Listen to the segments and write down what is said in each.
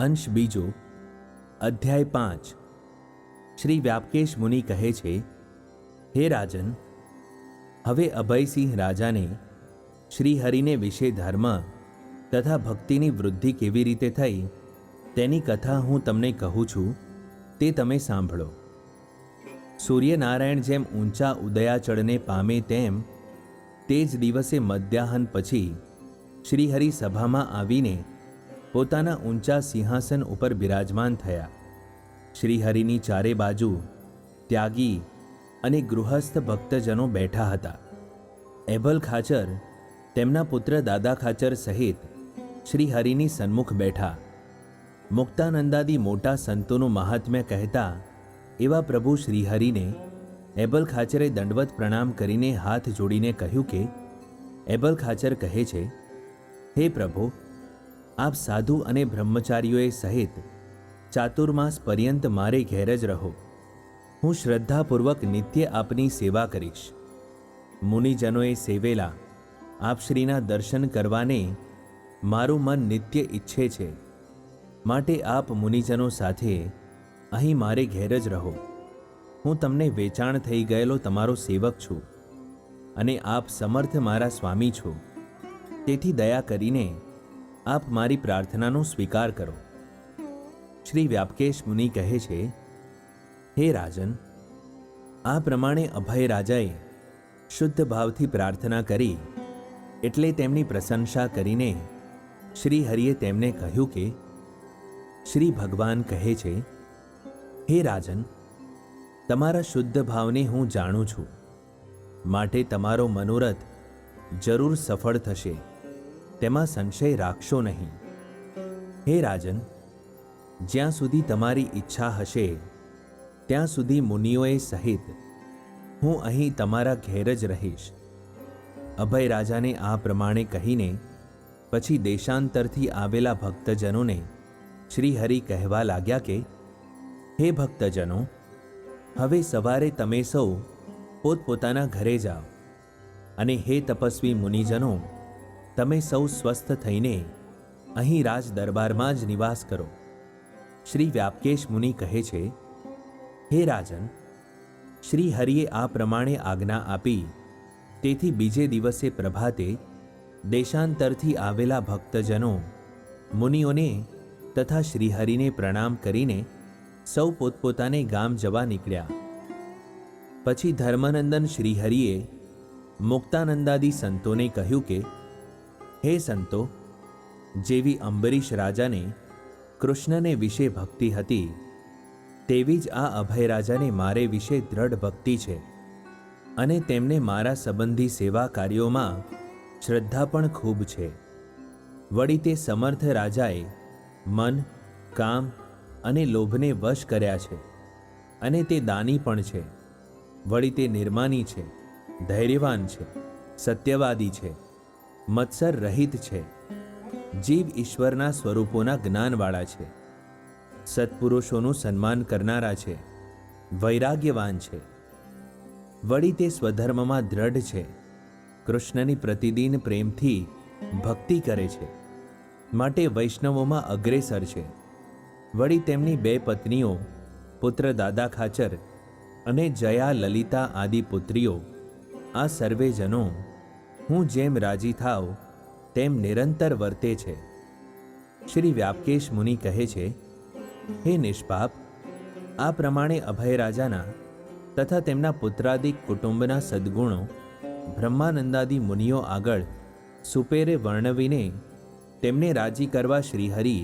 અંશ બીજો, અધ્યાય 5। શ્રી વ્યાપકેશ મુનિ કહે છે, હે રાજન, હવે અભયસિંહ રાજાને શ્રીહરિને વિશે ધર્મ તથા ભક્તિની વૃદ્ધિ કેવી રીતે થઈ તેની કથા હું તમને કહું છું, તે તમે સાંભળો। સૂર્યનારાયણ જેમ ઊંચા ઉદયાચળને પામે તેમ તે જ દિવસે મધ્યાહન પછી શ્રીહરિ સભામાં આવીને પોતાના ઊંચા સિંહાસન ઉપર બિરાજમાન થયા। શ્રીહરિની ચારે બાજુ ત્યાગી અને ગૃહસ્થ ભક્તજનો બેઠા હતા। એભલ ખાચર તેમના પુત્ર દાદા ખાચર સહિત શ્રીહરિની સન્મુખ બેઠા। મુક્તાનંદાદી મોટા સંતોનું મહાત્મ્ય કહેતા એવા પ્રભુ શ્રીહરિને એબલ ખાચરે દંડવત પ્રણામ કરીને હાથ જોડીને કહ્યું કે, એબલ ખાચર કહે છે, હે પ્રભુ, આપ સાધુ અને બ્રહ્મચારીઓએ સહિત ચાતુર્માસ પર્યંત મારે ઘેર જ રહો। હું શ્રદ્ધાપૂર્વક નિત્ય આપની સેવા કરીશ। મુનિજનોએ સેવેલા આપશ્રીના દર્શન કરવાને મારું મન નિત્ય ઈચ્છે છે, માટે આપ મુનિજનો સાથે અહીં મારે ઘેર જ રહો। હું તમને વેચાણ થઈ ગયેલો તમારો સેવક છું અને આપ સમર્થ મારા સ્વામી છો, તેથી દયા કરીને આપ મારી પ્રાર્થનાનો સ્વીકાર કરો। શ્રી વ્યાપકેશ મુનિ કહે છે, હે રાજન, આ પ્રમાણે અભય રાજાએ શુદ્ધ ભાવથી પ્રાર્થના કરી એટલે તેમની પ્રશંસા કરીને શ્રીહરિએ તેમને કહ્યું કે, શ્રી ભગવાન કહે છે, હે રાજન, તમારા શુદ્ધ ભાવને હું જાણું છું, માટે તમારો મનોરથ જરૂર સફળ થશે, તેમાં સંશય રાખશો નહીં। હે રાજન, જ્યાં સુધી તમારી ઈચ્છા હશે ત્યાં સુધી મુનિઓએ સહિત હું અહીં તમારા ઘેર જ રહીશ। અભય રાજાને આ પ્રમાણે કહીને પછી દેશાંતરથી આવેલા ભક્તજનોને શ્રીહરિ કહેવા લાગ્યા કે, હે ભક્તજનો, હવે સવારે તમે સૌ પોતપોતાના ઘરે જાઓ, અને હે તપસ્વી મુનિજનો, તમે સૌ સ્વસ્થ થઈને અહીં રાજ દરબારમાં જ નિવાસ કરો। શ્રી વ્યાપકેશ મુનિ કહે છે, હે રાજન, શ્રીહરિએ આ પ્રમાણે આજ્ઞા આપી, તેથી બીજે દિવસે પ્રભાતે દેશાંતરથી આવેલા ભક્તજનો મુનિઓને તથા શ્રીહરિને પ્રણામ કરીને સૌ પોતપોતાને ગામ જવા નીકળ્યા। પછી ધર્મનંદન શ્રીહરિએ મુક્તાનંદાદી સંતોને કહ્યું કે, હે સંતો, જેવી અંબરીશ રાજાને કૃષ્ણને વિશે ભક્તિ હતી તેવી જ આ અભય રાજાને મારે વિશે દ્રઢ ભક્તિ છે, અને તેમને મારા સંબંધી સેવા કાર્યોમાં શ્રદ્ધા પણ ખૂબ છે। વળી તે સમર્થ રાજાએ મન, કામ અને લોભને વશ કર્યા છે, અને તે દાની પણ છે। વળી તે નિર્માની છે, ધૈર્યવાન છે, સત્યવાદી છે, મત્સર રહિત છે, જીવ ઈશ્વરના સ્વરૂપોના જ્ઞાનવાળા છે, સત્પુરુષોનું સન્માન કરનારા છે, વૈરાગ્યવાન છે। વળી તે સ્વધર્મમાં દ્રઢ છે, કૃષ્ણની પ્રતિદિન પ્રેમથી ભક્તિ કરે છે, માટે વૈષ્ણવોમાં અગ્રેસર છે। વળી તેમની બે પત્નીઓ પુત્ર દાદા ખાચર અને જયા લલિતા આદિ પુત્રીઓ આ સર્વે જનો હું જેમ રાજી થાવ તેમ નિરંતર વર્તે છે। શ્રી વ્યાપકેશ મુનિ કહે છે, હે નિષ્પાપ, આ પ્રમાણે અભય રાજાના તથા તેમના પુત્રાદિક કુટુંબના સદ્ગુણો બ્રહ્માનંદાદી મુનિઓ આગળ સુપેરે વર્ણવીને તેમને રાજી કરવા શ્રીહરિ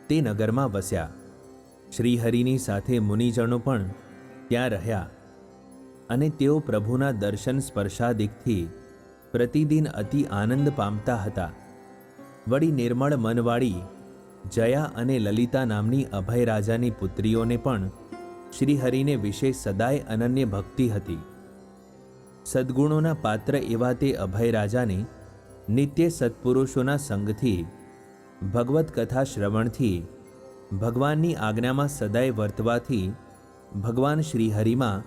તે નગરમાં વસ્યા। શ્રીહરિની સાથે મુનિજનો પણ ત્યાં રહ્યા, અને તેઓ પ્રભુના દર્શન સ્પર્શાદિકથી પ્રતિદિન અતિ આનંદ પામતા હતા। વળી નિર્મળ મનવાળી જયા અને લલિતા નામની અભય રાજાની પુત્રીઓને પણ શ્રીહરિને વિશે સદાય અનન્ય ભક્તિ હતી। સદ્ગુણોના પાત્ર એવા તે અભય રાજાને નિત્ય સત્પુરુષોના સંગથી, ભગવત કથા શ્રવણથી, ભગવાનની આજ્ઞામાં સદાય વર્તવાથી ભગવાન શ્રીહરિમાં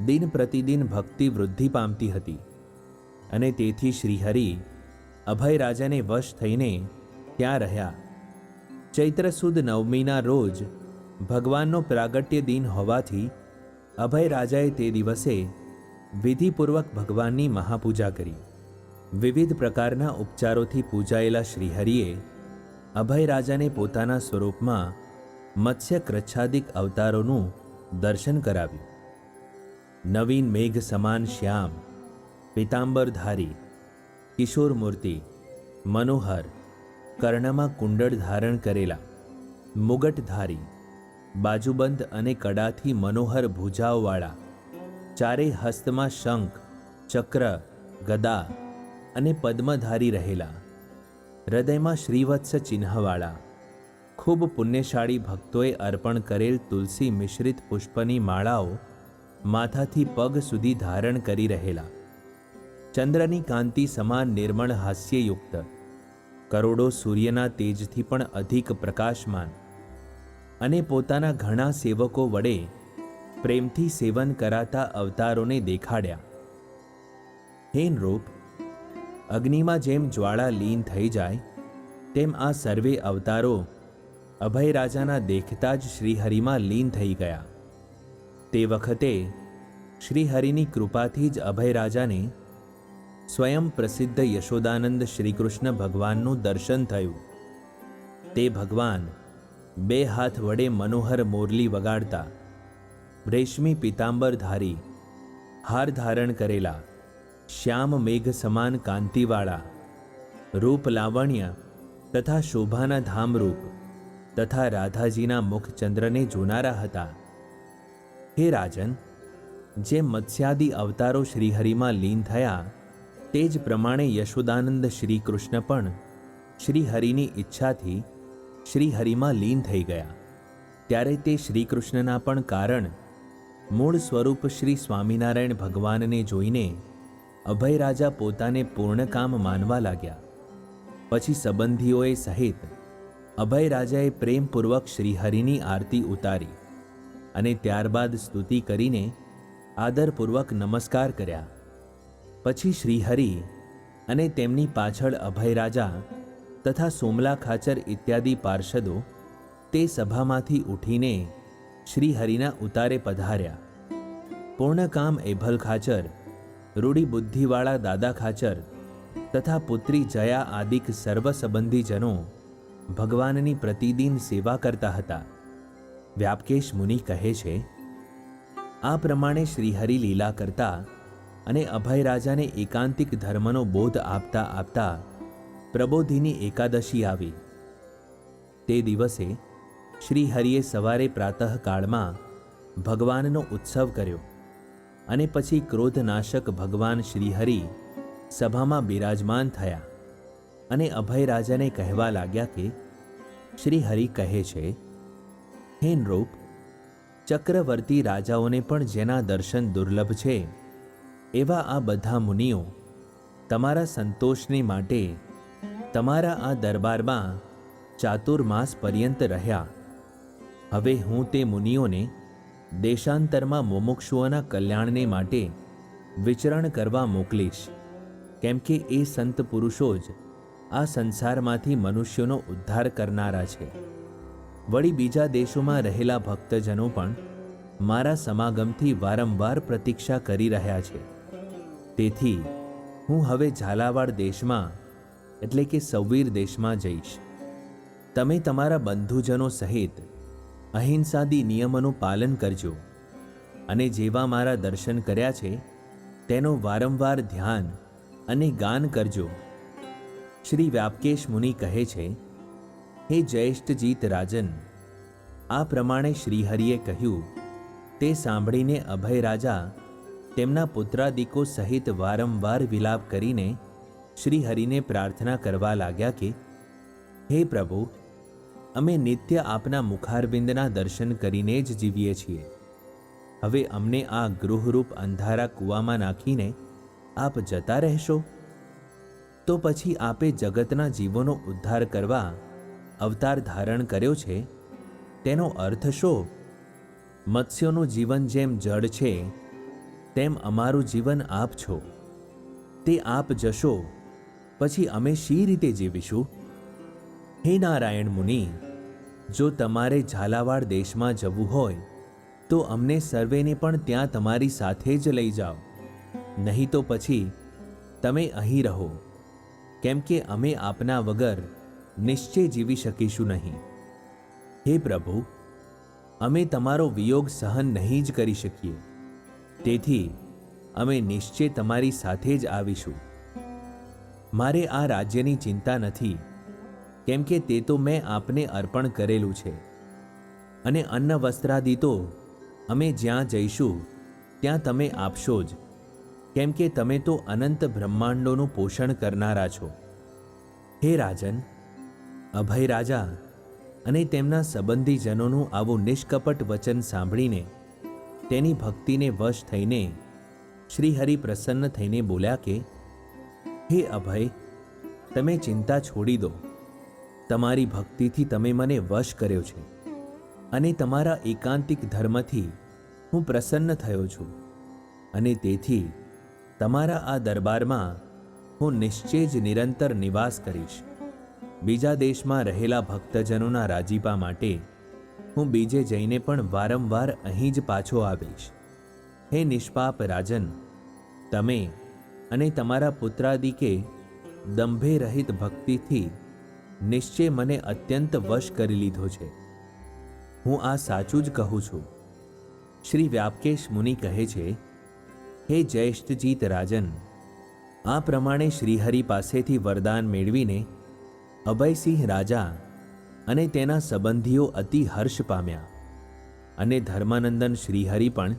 દિન પ્રતિદિન ભક્તિ વૃદ્ધિ પામતી હતી, અને તેથી શ્રીહરિ અભય રાજાને વશ થઈને ત્યાં રહ્યા। ચૈત્ર સુદ નવમીના રોજ ભગવાનનો પ્રાગટ્ય દિન હોવાથી અભય રાજાએ તે દિવસે વિધિપૂર્વક ભગવાનની મહાપૂજા કરી. વિવિધ પ્રકારના ઉપચારોથી પૂજાયેલા શ્રીહરિએ અભય રાજાને પોતાના સ્વરૂપમાં મત્સ્ય કૃચ્છાદિક અવતારોનું દર્શન કરાવ્યું. નવીન મેઘ સમાન શ્યામ, પીતાંબરધારી, કિશોર મૂર્તિ, મનોહર, કર્ણમાં કુંડળ ધારણ કરેલા, મુગટધારી, બાજુબંધ અને કડાથી મનોહર ભુજાઓવાળા, ચારે હસ્તમાં શંખ, ચક્ર, ગદા અને પદ્મધારી રહેલા, હૃદયમાં શ્રીવત્સ ચિહ્નવાળા, ખૂબ પુણ્યશાળી ભક્તોએ અર્પણ કરેલ તુલસી મિશ્રિત પુષ્પની માળાઓ માથાથી પગ સુધી ધારણ કરી રહેલા, ચંદ્રની કાંતિ સમાન નિર્મળ હાસ્યયુક્ત, કરોડો સૂર્યના તેજથી પણ અધિક પ્રકાશમાન અને પોતાના ઘણા સેવકો વડે પ્રેમથી સેવન કરાતા અવતારોને દેખાડ્યા. હે નૃપ, અગ્નિમાં જેમ જ્વાળા લીન થઈ જાય તેમ આ સર્વે અવતારો અભય રાજાના દેખતા જ શ્રીહરિમાં લીન થઈ ગયા. તે વખતે શ્રીહરિની કૃપાથી જ અભય રાજાને સ્વયં પ્રસિદ્ધ યશોદાનંદ શ્રીકૃષ્ણ ભગવાનનું દર્શન થયું. તે ભગવાન બે હાથ વડે મનોહર મોરલી વગાડતા, રેશમી પીતાંબરધારી, હાર ધારણ કરેલા, શ્યામ મેઘ સમાન કાંતિવાળા, રૂપ લાવણ્ય તથા શોભાના ધામરૂપ તથા રાધાજીના મુખચંદ્રને જોનારા હતા. હે રાજન, જે મત્સ્યાદિ અવતારો શ્રીહરિમાં લીન થયા તે જ પ્રમાણે યશોદાનંદ શ્રી કૃષ્ણ પણ શ્રીહરિની ઈચ્છાથી શ્રીહરિમાં લીન થઈ ગયા. ત્યારે તે શ્રીકૃષ્ણના પણ કારણ મૂળ સ્વરૂપ શ્રી સ્વામિનારાયણ ભગવાનને જોઈને અભય રાજા પોતાને પૂર્ણકામ માનવા લાગ્યા. પછી સંબંધીઓએ સહિત અભય રાજાએ પ્રેમપૂર્વક શ્રીહરિની આરતી ઉતારી અને ત્યારબાદ સ્તુતિ કરીને આદરપૂર્વક નમસ્કાર કર્યા. પછી શ્રીહરિ અને તેમની પાછળ અભય રાજા તથા સોમલા ખાચર ઇત્યાદિ પાર્ષદો તે સભામાંથી ઉઠીને શ્રીહરિના ઉતારે પધાર્યા. પૂર્ણકામ એભલ ખાચર, રૂઢિબુદ્ધિવાળા દાદા ખાચર તથા પુત્રી જયા આદિક સર્વ સંબંધીજનો ભગવાનની પ્રતિદિન સેવા કરતા હતા. વ્યાપકેશ મુનિ કહે છે, આ પ્રમાણે શ્રીહરિ લીલા કરતા અને અભય રાજાને એકાંતિક ધર્મનો બોધ આપતા આપતા પ્રબોધિની એકાદશી આવી. તે દિવસે શ્રીહરિએ સવારે પ્રાતઃકાળમાં ભગવાનનો ઉત્સવ કર્યો અને પછી ક્રોધનાશક ભગવાન શ્રીહરિ સભામાં બિરાજમાન થયા અને અભય રાજાને કહેવા લાગ્યા કે શ્રીહરિ કહે છે, હે નૃપ, ચક્રવર્તી રાજાઓને પણ જેના દર્શન દુર્લભ છે એવા આ બધા મુનિઓ તમારા સંતોષને માટે તમારા આ દરબારમાં ચાતુર્માસ પર્યંત રહ્યા. હવે હું તે મુનિઓને દેશાંતરમાં મુમુક્ષુઓના કલ્યાણને માટે વિચરણ કરવા મોકલીશ, કેમ કે એ સંત પુરુષો જ આ સંસારમાંથી મનુષ્યોનો ઉદ્ધાર કરનારા છે. વળી બીજા દેશોમાં રહેલા ભક્તજનો પણ મારા સમાગમથી વારંવાર પ્રતીક્ષા કરી રહ્યા છે. તેથી હું હવે ઝાલાવાડ દેશમાં એટલે કે સૌવીર દેશમાં જઈશ. તમે તમારા બંધુજનો સહિત અહિંસાદી નિયમોનું પાલન કરજો અને જેવા મારા દર્શન કર્યા છે તેનો વારંવાર ધ્યાન અને ગાન કરજો. શ્રી વ્યાપકેશ મુનિ કહે છે, હે જ્યેષ્ઠજીત રાજન, આ પ્રમાણે શ્રીહરિએ કહ્યું તે સાંભળીને અભય રાજા તેમના પુત્રાદિકો સહિત વારંવાર વિલાપ કરીને શ્રીહરિને પ્રાર્થના કરવા લાગ્યા કે હે પ્રભુ, અમે નિત્ય આપના મુખારવિંદના દર્શન કરીને જ જીવીએ છીએ. હવે અમને આ ગૃહરૂપ અંધારા કૂવામાં નાખીને આપ જતા રહેશો? તો પછી આપે જગતના જીવોનો ઉદ્ધાર કરવા અવતાર ધારણ કર્યો છે તેનો અર્થ શો? મત્સ્યોનું જીવન જેમ જળ છે તેમ અમારું જીવન આપ છો. તે આપ જશો પછી અમે શી રીતે જીવીશું? હે નારાયણ મુનિ, જો તમારે ઝાલાવાડ દેશમાં જવું હોય તો અમને સર્વેને પણ ત્યાં તમારી સાથે જ લઈ જાઓ, નહીં તો પછી તમે અહીં રહો, કેમ કે અમે આપના વગર નિશ્ચય જીવી શકીશું નહીં. હે પ્રભુ, અમે તમારો વિયોગ સહન નહીં જ કરી શકીએ, તેથી અમે નિશ્ચય તમારી સાથે જ આવીશું. મારે આ રાજ્યની ચિંતા નથી, કેમ કે તે તો મેં આપને અર્પણ કરેલું છે, અને અન્ન વસ્ત્રાદિ તો અમે જ્યાં જઈશું ત્યાં તમે આપશો જ, કેમ કે તમે તો અનંત બ્રહ્માંડોનું પોષણ કરનારા છો. હે રાજન, અભય રાજા અને તેમના સંબંધીજનોનું આવું નિષ્કપટ વચન સાંભળીને તેની ભક્તિને વશ થઈને શ્રીહરિ પ્રસન્ન થઈને બોલ્યા કે, હે અભય, તમે ચિંતા છોડી દો. તમારી ભક્તિથી તમે મને વશ કર્યો છે, અને તમારા એકાંતિક ધર્મથી હું પ્રસન્ન થયો છું, અને તેથી તમારા આ દરબારમાં હું નિશ્ચય જ નિરંતર નિવાસ કરીશ. બીજા દેશમાં રહેલા ભક્તજનોના રાજીપા માટે હું બીજે જઈને પણ વારંવાર અહીં જ પાછો આવીશ. હે નિષ્પાપ રાજન, તમે અને તમારા પુત્રાદિકે દંભે રહિત ભક્તિથી નિશ્ચય મને અત્યંત વશ કરી લીધો છે. હું આ સાચું જ કહું છું. શ્રી વ્યાપકેશ મુનિ કહે છે, હે જ્યેષ્ઠજીત રાજન, આ પ્રમાણે શ્રીહરિ પાસેથી વરદાન મેળવીને અભયસિંહ રાજા અને તેના સંબંધીઓ અતિ હર્ષ પામ્યા, અને ધર્માનંદન શ્રીહરિ પણ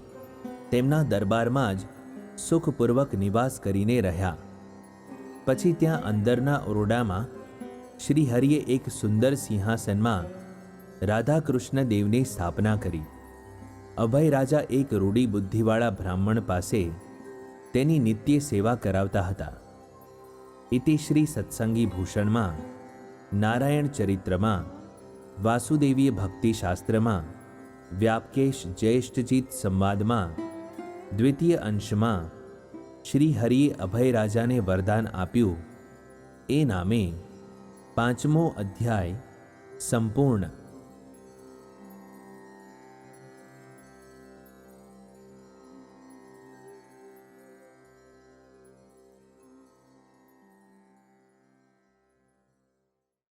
તેમના દરબારમાં જ સુખપૂર્વક નિવાસ કરીને રહ્યા. પછી ત્યાં અંદરના ઓરડામાં શ્રીહરિએ એક સુંદર સિંહાસનમાં રાધા કૃષ્ણ દેવની સ્થાપના કરી. અભય રાજા એક રૂડી બુદ્ધિવાળા બ્રાહ્મણ પાસે તેની નિત્ય સેવા કરાવતા હતા. ઇતિ શ્રી સત્સંગી ભૂષણમાં, નારાયણ ચરિત્રમાં, વાસુદેવીય ભક્તિશાસ્ત્રમાં, વ્યાપકેશ જ્યેષ્ઠજીત સંવાદમાં દ્વિતીય અંશમાં શ્રી હરિએ અભય રાજાને વરદાન આપ્યું એ નામે 5મો અધ્યાય સંપૂર્ણ.